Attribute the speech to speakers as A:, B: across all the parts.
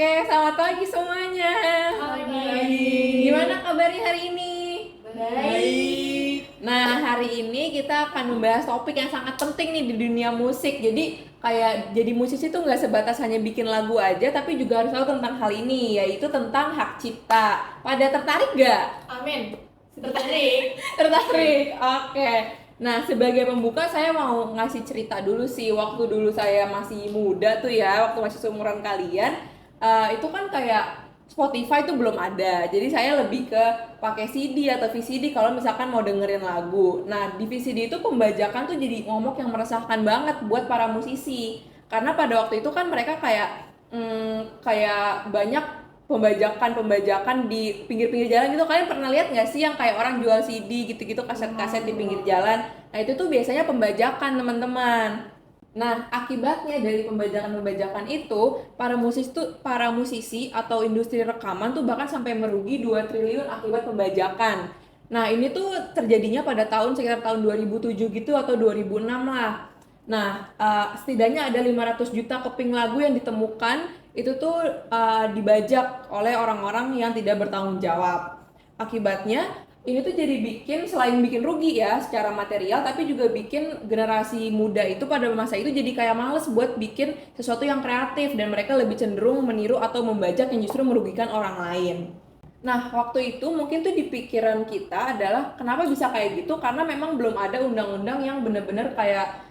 A: Oke, selamat pagi semuanya.
B: Pagi.
A: Gimana kabarnya hari ini?
B: Baik.
A: Nah, hari ini kita akan membahas topik yang sangat penting nih di dunia musik. Jadi, kayak jadi musisi tuh nggak sebatas hanya bikin lagu aja, tapi juga harus tahu tentang hal ini, yaitu tentang hak cipta. Pada tertarik nggak?
B: Amin. Tertarik.
A: Tertarik. Oke. Nah, sebagai pembuka saya mau ngasih cerita dulu sih. Waktu dulu saya masih muda tuh ya, waktu masih seumuran kalian, itu kan kayak Spotify tuh belum ada. Jadi saya lebih ke pakai CD atau VCD kalau misalkan mau dengerin lagu. Nah, di VCD itu pembajakan tuh jadi momok yang meresahkan banget buat para musisi. Karena pada waktu itu kan mereka kayak banyak pembajakan di pinggir-pinggir jalan gitu. Kalian pernah lihat nggak sih yang kayak orang jual CD gitu-gitu, kaset-kaset di pinggir jalan? Nah, itu tuh biasanya pembajakan, teman-teman. Nah, akibatnya dari pembajakan-pembajakan itu, para musisi atau industri rekaman tuh bahkan sampai merugi 2 triliun akibat pembajakan. Nah, ini tuh terjadinya pada sekitar tahun 2007 gitu atau 2006 lah. Nah, setidaknya ada 500 juta keping lagu yang ditemukan itu tuh dibajak oleh orang-orang yang tidak bertanggung jawab. Akibatnya ini tuh jadi selain bikin rugi ya secara material, tapi juga bikin generasi muda itu pada masa itu jadi kayak males buat bikin sesuatu yang kreatif, dan mereka lebih cenderung meniru atau membajak yang justru merugikan orang lain. Nah, waktu itu mungkin tuh di pikiran kita adalah kenapa bisa kayak gitu, karena memang belum ada undang-undang yang benar-benar kayak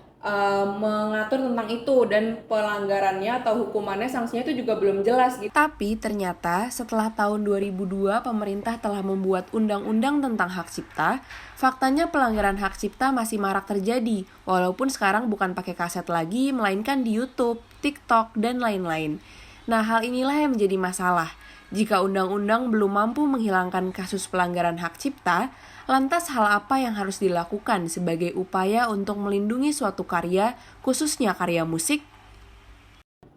A: mengatur tentang itu, dan pelanggarannya atau hukumannya, sanksinya itu juga belum jelas gitu.
C: Tapi ternyata setelah tahun 2002 pemerintah telah membuat undang-undang tentang hak cipta, faktanya pelanggaran hak cipta masih marak terjadi, walaupun sekarang bukan pakai kaset lagi, melainkan di YouTube, TikTok, dan lain-lain. Nah, hal inilah yang menjadi masalah. Jika undang-undang belum mampu menghilangkan kasus pelanggaran hak cipta, lantas hal apa yang harus dilakukan sebagai upaya untuk melindungi suatu karya, khususnya karya musik?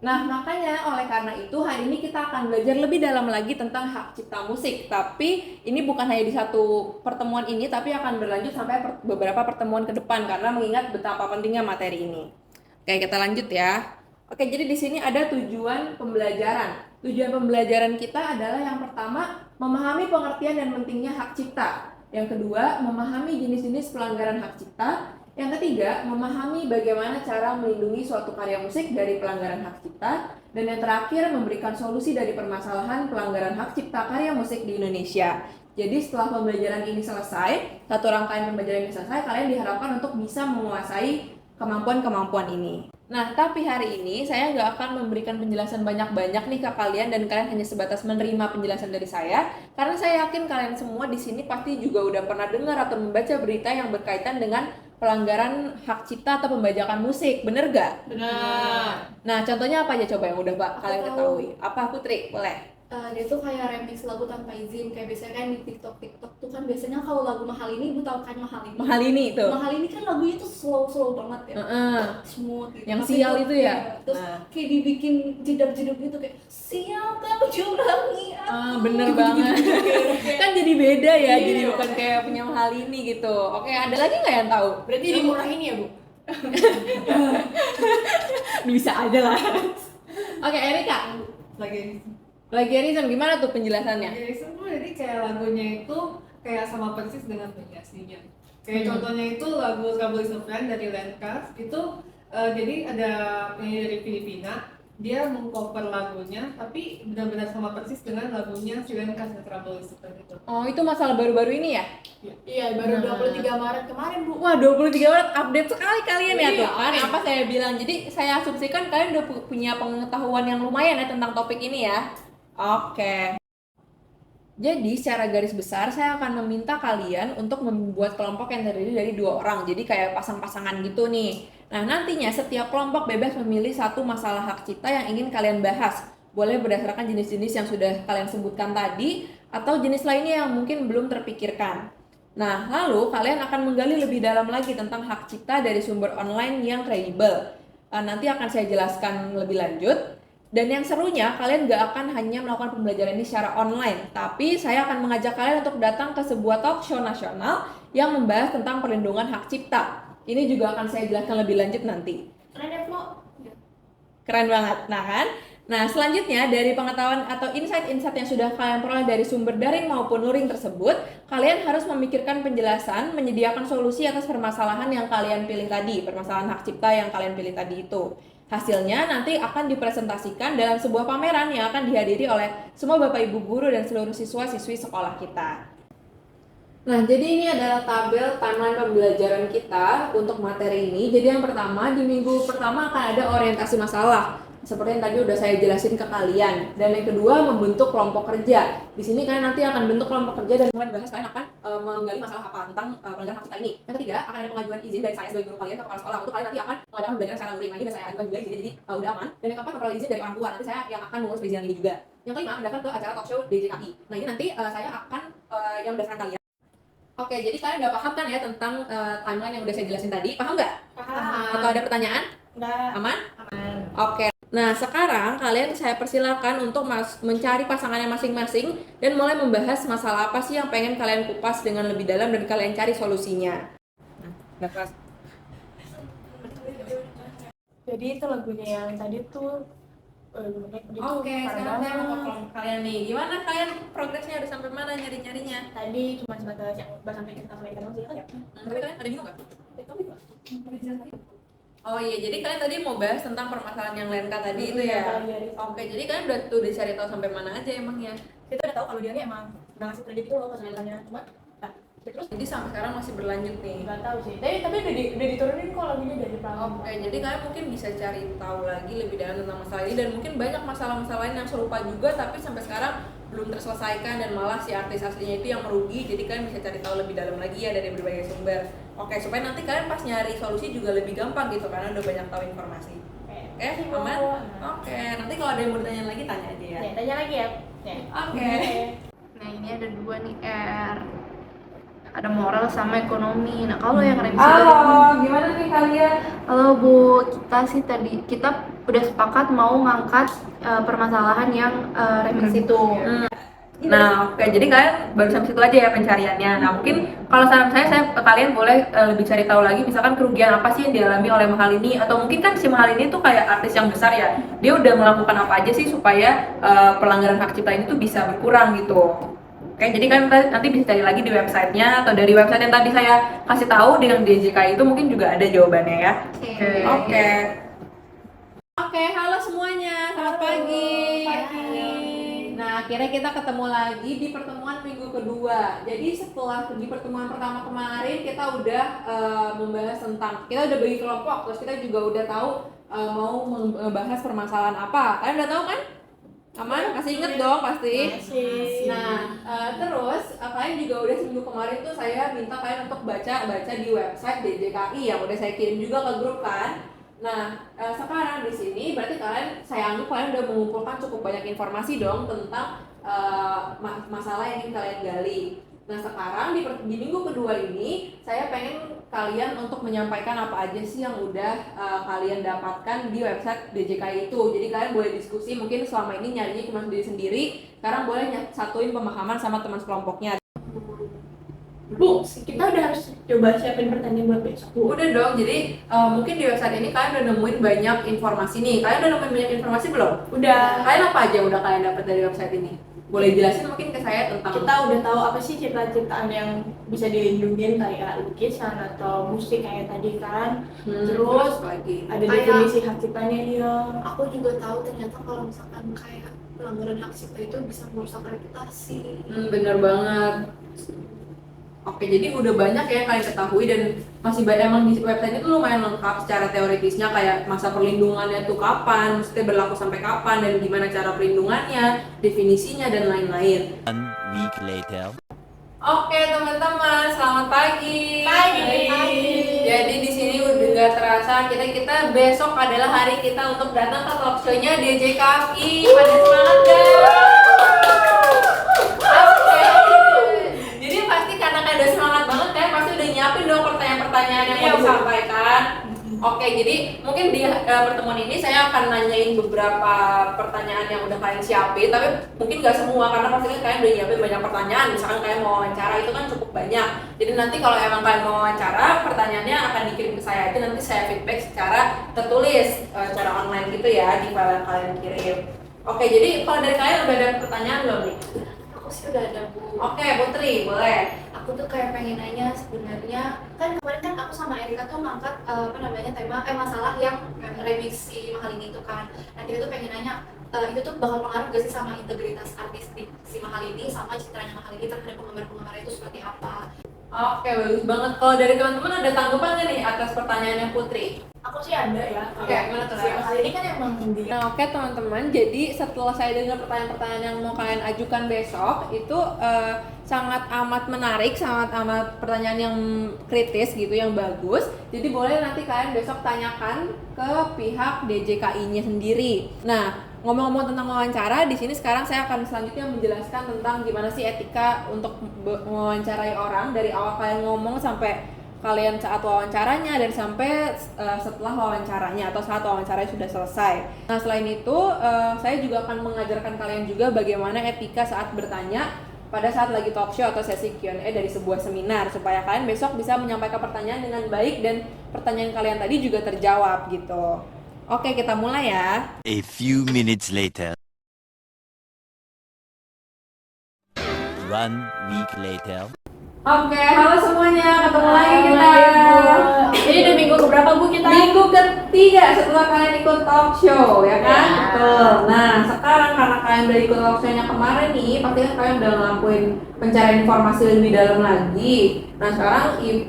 A: Nah, makanya oleh karena itu hari ini kita akan belajar lebih dalam lagi tentang hak cipta musik. Tapi ini bukan hanya di satu pertemuan ini, tapi akan berlanjut sampai beberapa pertemuan ke depan karena mengingat betapa pentingnya materi ini. Oke, kita lanjut ya. Oke, jadi di sini ada tujuan pembelajaran. Tujuan pembelajaran kita adalah yang pertama, memahami pengertian dan pentingnya hak cipta. Yang kedua, memahami jenis-jenis pelanggaran hak cipta. Yang ketiga, memahami bagaimana cara melindungi suatu karya musik dari pelanggaran hak cipta. Dan yang terakhir, memberikan solusi dari permasalahan pelanggaran hak cipta karya musik di Indonesia. Jadi setelah pembelajaran ini selesai, satu rangkaian pembelajaran ini selesai, kalian diharapkan untuk bisa menguasai kemampuan-kemampuan ini. Nah, tapi hari ini saya nggak akan memberikan penjelasan banyak-banyak nih ke kalian, dan kalian hanya sebatas menerima penjelasan dari saya, karena saya yakin kalian semua di sini pasti juga udah pernah dengar atau membaca berita yang berkaitan dengan pelanggaran hak cipta atau pembajakan musik, bener gak?
B: Benar.
A: Nah, contohnya apa aja coba yang udah kalian ketahui? Apa, Putri? Boleh?
B: Dia tuh kayak remix lagu tanpa izin. Kayak biasanya kan di TikTok tuh kan biasanya kalau lagu mahal ini, ibu tahu kan mahal ini.
A: Mahal ini tuh.
B: Mahal ini kan lagunya tuh slow banget ya. Smooth gitu.
A: Yang
B: Tapi
A: sial
B: tuh,
A: itu ya?
B: Terus kayak dibikin jedab-jedab gitu kayak sial kamu curangi aku.
A: Bener banget. Kan jadi beda ya,
B: Iya.
A: jadi bukan kayak punya Mahal ini gitu. Oke, ada lagi nggak yang tahu?
B: Berarti dimurahin ya, Bu?
A: Bisa aja lah. Oke, Erika. Plagiarism gimana tuh penjelasannya?
D: Plagiarism tuh jadi kayak lagunya itu kayak sama persis dengan penyanyi aslinya. Kayak contohnya itu lagu Trouble is a Friend dari Landcast itu jadi ada penyanyi dari Filipina, dia mengcover lagunya tapi benar-benar sama persis dengan lagunya si Landcast, Trouble is a Friend itu.
A: Oh, itu masalah baru-baru ini ya?
B: Iya, baru 23 Maret kemarin, Bu.
A: Wah, 23 Maret update sekali kalian ya
B: Iya,
A: tuh kan?
B: oke.
A: Apa saya bilang? Jadi saya asumsikan kalian udah punya pengetahuan yang lumayan ya tentang topik ini ya. Oke. Jadi secara garis besar saya akan meminta kalian untuk membuat kelompok yang terdiri dari 2 orang. Jadi kayak pasang-pasangan gitu nih. Nah, nantinya setiap kelompok bebas memilih satu masalah hak cipta yang ingin kalian bahas. Boleh berdasarkan jenis-jenis yang sudah kalian sebutkan tadi, atau jenis lainnya yang mungkin belum terpikirkan. Nah, lalu kalian akan menggali lebih dalam lagi tentang hak cipta dari sumber online yang kredibel. Nanti akan saya jelaskan lebih lanjut. Dan yang serunya, kalian gak akan hanya melakukan pembelajaran ini secara online, tapi saya akan mengajak kalian untuk datang ke sebuah talk show nasional yang membahas tentang perlindungan hak cipta. Ini juga akan saya jelaskan lebih lanjut nanti.
B: Keren ya, Flo?
A: Keren banget, nah kan? Nah, selanjutnya dari pengetahuan atau insight-insight yang sudah kalian peroleh dari sumber daring maupun luring tersebut, kalian harus memikirkan penjelasan, menyediakan solusi atas permasalahan yang kalian pilih tadi, permasalahan hak cipta yang kalian pilih tadi itu. Hasilnya nanti akan dipresentasikan dalam sebuah pameran yang akan dihadiri oleh semua Bapak Ibu guru dan seluruh siswa-siswi sekolah kita. Nah, jadi ini adalah tabel timeline pembelajaran kita untuk materi ini. Jadi yang pertama, di minggu pertama akan ada orientasi masalah. Seperti yang tadi udah saya jelasin ke kalian. Dan yang kedua, membentuk kelompok kerja. Di sini kalian nanti akan bentuk kelompok kerja dan mulai bahas kalian akan menggali masalah apa tentang pelanggaran hak cipta ini. Yang ketiga, akan ada pengajuan izin dari saya sebagai guru kalian ke kepala sekolah untuk kalian nanti akan mengadakan pembelajaran secara luring lagi dan saya ajukan juga izinnya, jadi udah aman. Dan yang keempat, memperoleh izin dari orang tua. Nanti saya yang akan mengurus perizinan ini juga. Yang kelima, mendaftar ke acara talk show DJKI. Nah, ini nanti saya akan yang mendaftarkan kalian. Oke, jadi kalian udah paham kan ya tentang timeline yang udah saya jelasin tadi? Paham nggak?
B: Paham.
A: Atau ada pertanyaan?
B: Enggak.
A: Aman? Aman. Oke. Nah, sekarang kalian saya persilakan untuk mencari pasangannya masing-masing dan mulai membahas masalah apa sih yang pengen kalian kupas dengan lebih dalam dan kalian cari solusinya. Nah, kelas.
E: Jadi itu lagunya yang tadi tuh
A: Oke, sekarang saya mau ke kelompok kalian nih. Gimana kalian progresnya udah sampai mana nyari-nyarinya?
E: tadi cuma sebatas yang bahas sampai kita sampai kan sih ya.
A: Tapi kalian ada bingung nggak? Oh iya, jadi kalian tadi mau bahas tentang permasalahan yang Lenka tadi itu ya? Oke, jadi kalian udah dicari tahu sampai mana aja emangnya?
E: Kita udah tahu kalau dia nih emang udah ngasih kredit itu loh kesulitannya, cuma terus
A: Jadi sampai sekarang masih berlanjut nih.
E: nggak tahu sih. Tapi udah diturunin kok lagunya dari pelan.
A: Oke, jadi kalian mungkin bisa cari tahu lagi lebih dalam tentang masalah ini dan mungkin banyak masalah-masalah lain yang serupa juga tapi sampai sekarang belum terselesaikan dan malah si artis aslinya itu yang merugi. Jadi kalian bisa cari tahu lebih dalam lagi ya dari berbagai sumber. Oke, supaya nanti kalian pas nyari solusi juga lebih gampang gitu karena udah banyak tahu informasi. Oke, aman? Oke, nanti kalau ada yang mau ditanya lagi tanya aja ya.
E: Tanya lagi ya.
A: Oke.
F: Nah ini ada dua nih R, ada moral sama ekonomi. Nah kalau yang remisi
A: Gimana nih kalian?
F: halo Bu, kita sih tadi kita udah sepakat mau ngangkat permasalahan yang remisi itu.
A: Nah, oke, jadi kalian baru sampai situ aja ya pencariannya. Nah, mungkin kalau saran saya kalian boleh lebih cari tahu lagi, misalkan kerugian apa sih yang dialami oleh Mahal ini, atau mungkin kan si Mahal ini tuh kayak artis yang besar ya, dia udah melakukan apa aja sih supaya pelanggaran hak cipta ini tuh bisa berkurang gitu. Oke, jadi kan nanti bisa cari lagi di websitenya atau dari website yang tadi saya kasih tahu dengan DJKI itu mungkin juga ada jawabannya ya. Oke. Oke, halo semuanya, selamat pagi. Nah, akhirnya kita ketemu lagi di pertemuan minggu kedua. Jadi setelah di pertemuan pertama kemarin kita udah membahas tentang, kita udah bagi kelompok, terus kita juga udah tahu mau membahas permasalahan apa. Kalian udah tahu kan? Aman? Masih inget dong pasti? Nah, terus kalian juga udah seminggu kemarin tuh saya minta kalian untuk baca di website DJKI yang udah saya kirim juga ke grup kan. Nah, sekarang di sini berarti saya anggap kalian udah mengumpulkan cukup banyak informasi dong tentang masalah yang ingin kalian gali. Nah, sekarang di minggu kedua ini saya pengen kalian untuk menyampaikan apa aja sih yang udah kalian dapatkan di website DJKI itu. Jadi kalian boleh diskusi, mungkin selama ini nyarinya cuma sendiri-sendiri, sekarang boleh satuin pemahaman sama teman sekelompoknya.
E: Bu, kita udah harus coba siapin pertanyaan buat besok, Bu.
A: Udah dong, jadi mungkin di website ini kalian udah nemuin banyak informasi nih. Kalian udah nemuin banyak informasi belum?
E: Udah.
A: Kalian apa aja udah kalian dapat dari website ini? Boleh jelasin mungkin ke saya tentang
E: Kita udah tahu apa sih ciptaan yang bisa dilindungin kayak lukisan atau musik kayak tadi kan. Terus
A: lagi.
E: ada
B: Kayak-
E: definisi hak ciptanya dia.
B: Aku juga tahu ternyata kalau misalkan kayak pelanggaran hak cipta itu bisa merusak reputasi.
A: Bener banget. Oke, jadi udah banyak ya yang kalian ketahui dan masih banyak emang di website itu lumayan lengkap secara teoritisnya kayak masa perlindungannya tuh kapan, mesti berlaku sampai kapan dan gimana cara perlindungannya, definisinya dan lain-lain.
G: 1 week later.
A: Oke teman-teman, selamat pagi.
E: Pagi.
A: Jadi di sini udah gak terasa kita besok adalah hari kita untuk datang ke talk show-nya DJKI. Pada semangat guys. Oke. Jadi pasti karena kalian udah semangat banget kan, pasti udah nyiapin dong pertanyaan-pertanyaan yang mau disampaikan. Oke, jadi Jadi mungkin di pertemuan ini saya akan nanyain beberapa pertanyaan yang udah kalian siapin, tapi mungkin nggak semua karena pastinya kalian udah nyiapin banyak pertanyaan. Misalkan kalian mau wawancara itu kan cukup banyak. Jadi nanti kalau emang kalian mau wawancara, pertanyaannya akan dikirim ke saya aja, nanti saya feedback secara tertulis, secara online gitu ya di file yang kalian kirim. Oke, jadi kalau dari kalian udah ada pertanyaan belum nih?
B: Aku sih udah ada, Bu.
A: Oke, Putri, boleh.
B: Aku tuh kayak pengen nanya sebenarnya, kan kemarin kan aku sama Erika tuh ngangkat tema masalah yang remix si Mahal ini tuh kan. Nah kita tuh pengen nanya, itu tuh bakal pengaruh gak sih sama integritas artistik si Mahal ini sama citranya Mahal ini terhadap penggemar-penggemar itu seperti apa?
A: Oke, bagus banget. Kalau dari teman-teman ada tanggapan nggak nih atas pertanyaannya Putri?
E: Aku sih ada ya.
A: Oke, gimana tuh?
E: Si Mahal ini kan emang dia
A: Nah, oke teman-teman, jadi setelah saya dengar pertanyaan-pertanyaan yang mau kalian ajukan besok, itu sangat amat menarik, sangat amat pertanyaan yang kritis gitu, yang bagus. Jadi boleh nanti kalian besok tanyakan ke pihak DJKI-nya sendiri. Nah, ngomong-ngomong tentang wawancara, di sini sekarang saya akan selanjutnya menjelaskan tentang gimana sih etika untuk mewawancarai orang dari awal kalian ngomong sampai kalian saat wawancaranya dan sampai setelah wawancaranya atau saat wawancaranya sudah selesai. Nah selain itu saya juga akan mengajarkan kalian juga bagaimana etika saat bertanya pada saat lagi talk show atau sesi Q&A dari sebuah seminar supaya kalian besok bisa menyampaikan pertanyaan dengan baik dan pertanyaan kalian tadi juga terjawab gitu. Oke, kita mulai ya.
G: A few minutes later. 1 week later.
A: Oke, halo semuanya, ketemu lagi kita.
E: Ini udah minggu keberapa Bu kita?
A: Minggu ketiga setelah kalian ikut talk show, ya kan? Betul. Nah, sekarang karena kalian udah ikut talk show-nya kemarin nih, pasti kan kalian udah ngelakuin pencarian informasi lebih dalam lagi. Nah, sekarang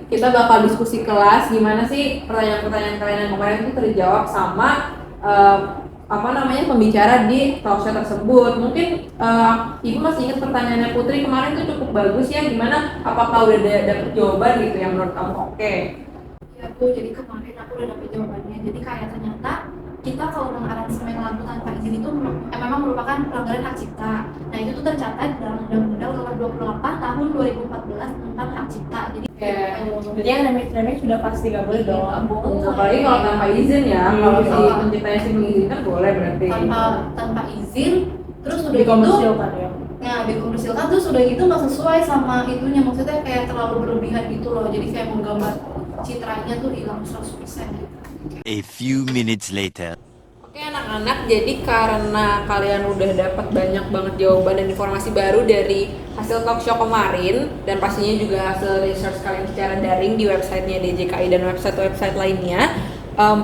A: kita bakal diskusi kelas gimana sih pertanyaan-pertanyaan kalian yang kemarin itu terjawab sama pembicara di talk show tersebut. Mungkin Ibu masih ingat pertanyaannya Putri kemarin itu cukup bagus ya, gimana apakah udah dapet jawaban gitu yang menurut kamu oke?
B: Ya Bu, jadi kemarin aku udah dapet jawabannya. Jadi kayak ternyata kita kalau mengaransemen lagu tanpa izin itu memang merupakan pelanggaran hak cipta. Nah itu tuh tercatat dalam Undang-Undang Nomor 28 Tahun 2014 tentang hak cipta. Jadi
E: Jadi yang remix sudah pasti gak boleh dong.
A: Apalagi kalau tanpa izin ya, kalau si penciptanya sih mengizinkan boleh berarti.
B: tanpa izin, terus udah gitu
E: Dikomersilkan ya.
B: nah dikomersilkan terus udah gitu nggak sesuai sama itunya, maksudnya kayak terlalu berlebihan gitu loh, jadi kayak menggambar citranya tuh hilang 100% gitu.
G: A few minutes later.
A: Oke anak-anak, jadi karena kalian udah dapat banyak banget jawaban dan informasi baru dari hasil talk show kemarin dan pastinya juga hasil research kalian secara daring di websitenya DJKI dan website-website lainnya,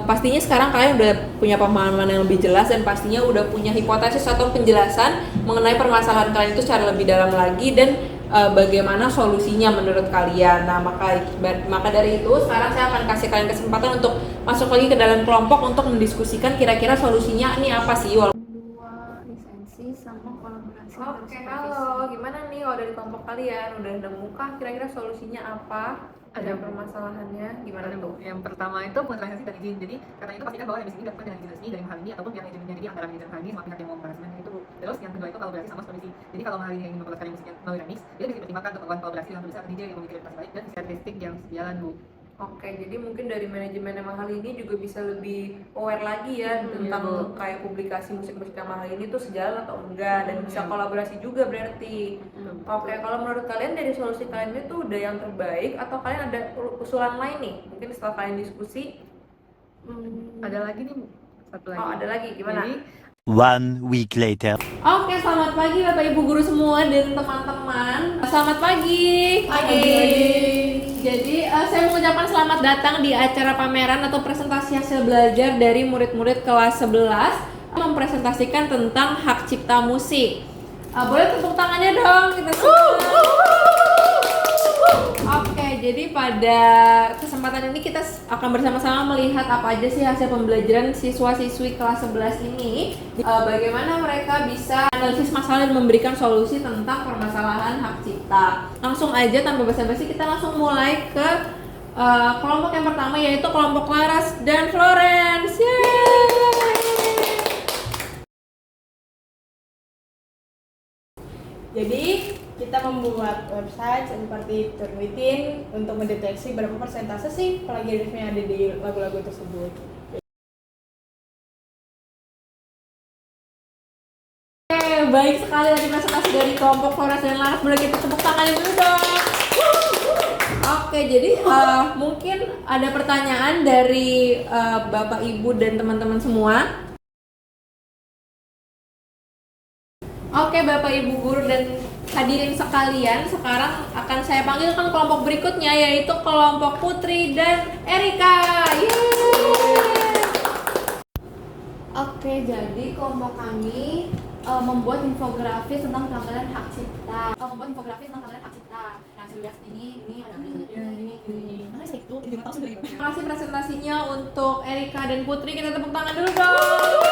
A: pastinya sekarang kalian udah punya pemahaman yang lebih jelas dan pastinya udah punya hipotesis atau penjelasan mengenai permasalahan kalian itu secara lebih dalam lagi dan bagaimana solusinya menurut kalian. Nah maka dari itu sekarang saya akan kasih kalian kesempatan untuk masuk lagi ke dalam kelompok untuk mendiskusikan kira-kira solusinya ini apa sih.
F: Dua lisensi sama kolaborasi.
A: Oke, halo, gimana nih kalau dari kelompok kalian udah nemu kah kira-kira solusinya apa? Ada permasalahannya gimana tuh?
H: Yang pertama itu pentransisi dan izin. Jadi karena itu pastikan bahwa remisi ini dilakukan dengan izin resmi dari Mahal ini ataupun pihak manajemennya, jadi antara manajer Mahal ini sama pihak yang mau merasakan itu. Terus yang kedua itu kolaborasi sama supervisi. Jadi kalau Mahal ini ingin memperluaskan musiknya melalui remix, dia bisa dipertimbangkan untuk melakukan kolaborasi dengan produser DJ yang memiliki reputasi baik dan karakteristik yang sejalan, Bu.
A: Oke, jadi mungkin dari manajemen yang mahal ini juga bisa lebih aware lagi ya tentang kayak publikasi musik-musik yang mahal ini tuh sejalan atau enggak dan bisa kolaborasi juga berarti. Oke, kalau menurut kalian dari solusi kalian itu udah yang terbaik atau kalian ada usulan lain nih? Mungkin setelah kalian diskusi.
H: Ada lagi nih, Bu. Satu lagi.
A: Oh, ada lagi gimana?
H: Jadi,
G: 1 week later.
A: Oke, selamat pagi Bapak Ibu guru semua dan teman-teman. Selamat pagi. Jadi saya mengucapkan selamat datang di acara pameran atau presentasi hasil belajar dari murid-murid kelas 11 mempresentasikan tentang hak cipta musik. Boleh tepuk tangannya dong kita semua. Oke, jadi pada kesempatan ini kita akan bersama-sama melihat apa aja sih hasil pembelajaran siswa-siswi kelas 11 ini, bagaimana mereka bisa analisis masalah dan memberikan solusi tentang permasalahan hak cipta. Langsung aja tanpa basa-basi kita langsung mulai ke kelompok yang pertama, yaitu kelompok Laras dan Florence. Yeay!
E: Jadi kita membuat website seperti Turnitin untuk mendeteksi berapa persentase sih plagiarisme yang ada di lagu-lagu tersebut.
A: baik sekali tadi presentasi dari kelompok Flores dan Laras. Boleh kita tepuk tangan dulu dong. Oke, jadi mungkin ada pertanyaan dari Bapak, Ibu, dan teman-teman semua. Oke, Bapak, Ibu guru dan hadirin sekalian, sekarang akan saya panggilkan kelompok berikutnya, yaitu kelompok Putri dan Erika. Yeay!
B: Oke, jadi kelompok kami membuat infografis tentang pelanggaran hak cipta. Nah, sudah ini ada ini.
A: Terima kasih presentasinya untuk Erika dan Putri. Kita tepuk tangan dulu dong.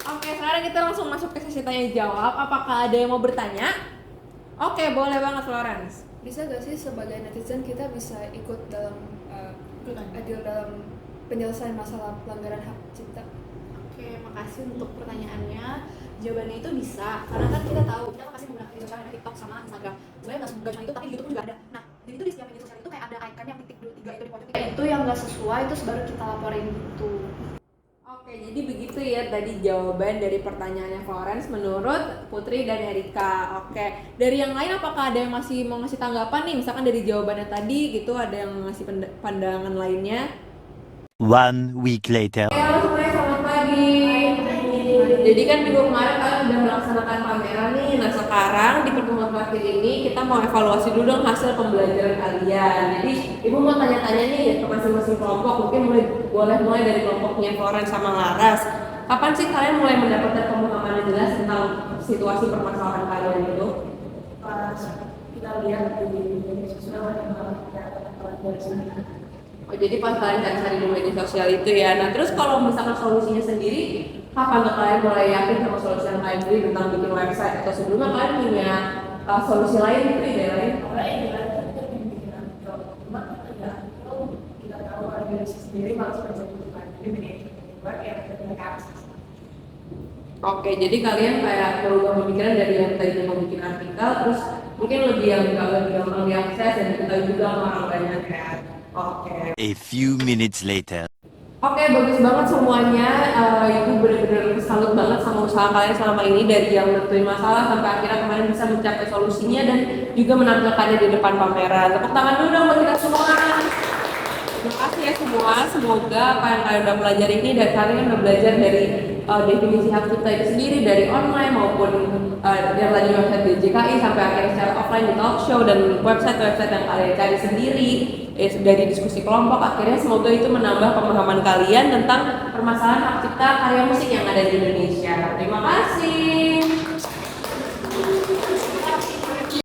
A: Oke, sekarang kita langsung masuk ke sesi tanya jawab. Apakah ada yang mau bertanya? Oke, boleh banget Florence.
I: Bisa gak sih sebagai netizen kita bisa ikut dalam adil dalam penyelesaian masalah pelanggaran hak cipta?
B: Oke, makasih untuk pertanyaannya. Jawabannya itu bisa, karena kan kita tahu kita masih menggunakan media sosial TikTok sama Instagram. Sebenarnya nggak cuma itu, tapi di YouTube juga ada. Nah, jadi itu di setiap media sosial itu kayak ada icon yang titik 2, 3 itu dipotong. Itu yang nggak sesuai, terus baru kita laporin gitu.
A: Oke, jadi begitu ya tadi jawaban dari pertanyaannya Florence menurut Putri dan Erika. Oke, dari yang lain apakah ada yang masih mau ngasih tanggapan nih? Misalkan dari jawabannya tadi gitu, ada yang ngasih pandangan lainnya?
G: 1 week later.
A: Halo semuanya, selamat pagi. Jadi kan minggu kemarin kalian udah melaksanakan pameran nih. Nah sekarang di pertemuan terakhir ini kita mau evaluasi dulu dong hasil pembelajaran kalian. Jadi ibu mau tanya-tanya nih ke masing-masing kelompok. Mungkin boleh mulai dari kelompoknya Florence sama Laras. Kapan sih kalian mulai mendapatkan pemahaman yang jelas tentang situasi permasalahan kalian itu?
E: Kita lihat di media sosial yang
A: Oh, jadi pas kalian cari di media sosial itu ya. Nah terus kalau misalkan solusinya sendiri, kapan kalian mulai yakin sama solusi yang kalian beli tentang bikin website? Atau sebelumnya kalian punya solusi lain gitu di daerah lain?
E: kita tahu organisasi sendiri harus menentukan
A: Oke, jadi kalian kayak berubah pemikiran dari yang tadi mau bikin artikel, terus mungkin lebih gampang diakses dan diketahui juga sama orang banyak ya. Oke.
G: A few minutes later.
A: Oke, bagus banget semuanya. Ibu benar-benar salut banget sama usaha kalian selama ini dari yang nentuin masalah sampai akhirnya kemarin bisa mencapai solusinya dan juga menampilkannya di depan pameran. Tepuk tangan dulu dong buat kita semua. Terima kasih ya semua. Semoga apa yang kalian udah pelajari ini dan kalian udah belajar dari definisi hak cipta itu sendiri dari online maupun yang tadi website DJKI sampai akhirnya secara offline di talk show dan website-website yang kalian cari sendiri dari diskusi kelompok. Akhirnya semoga itu menambah pemahaman kalian tentang permasalahan hak cipta karya musik yang ada di Indonesia. Terima kasih.